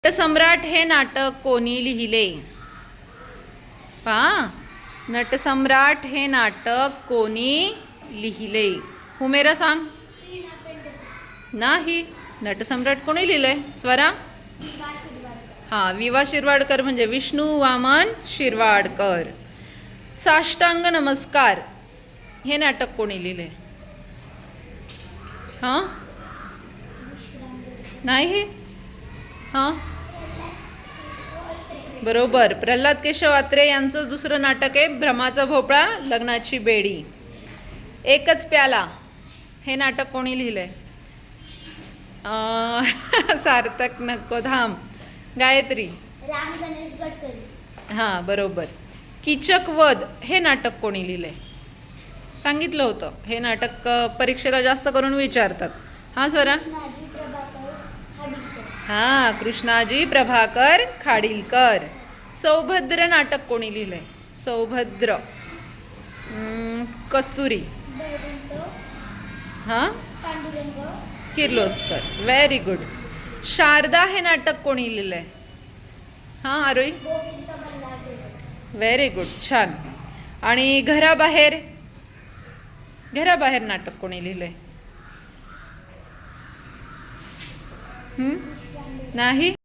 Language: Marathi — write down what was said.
नटसम्राट हे नाटक कोणी लिहिले? पहा, नटसम्राट हे नाटक कोणी लिहिले? हुमेरा सांग. नाही, नटसम्राट कोणी लिहिलंय? स्वरा. हां, विवा शिरवाडकर म्हणजे विष्णू वामन शिरवाडकर. साष्टांग नमस्कार हे नाटक कोणी लिहिले? हां, नाही. हां, बरोबर, प्रल्हाद केशव अत्रे यांचं दुसरं नाटक आहे भ्रमाचा भोपळा लग्नाची बेडी. एकच प्याला हे नाटक कोणी लिहिलंय? सार्थक नको, धाम. गायत्री. राम गणेश गडकरी. हां, बरोबर. कीचक वध हे नाटक कोणी लिहिलंय? सांगितलं होतं, हे नाटक परीक्षेला जास्त करून विचारतात. हां स्वरा. हां, कृष्णाजी प्रभाकर खाडीलकर. सौभद्र नाटक कोणी लिहिलंय? सौभद्र. कस्तुरी. हां, किर्लोस्कर. Very good. शारदा हे नाटक कोणी लिहिलंय? हां आरोही. व्हेरी गुड, छान. आणि घराबाहेर, घराबाहेर नाटक कोणी लिहिलंय? नाही.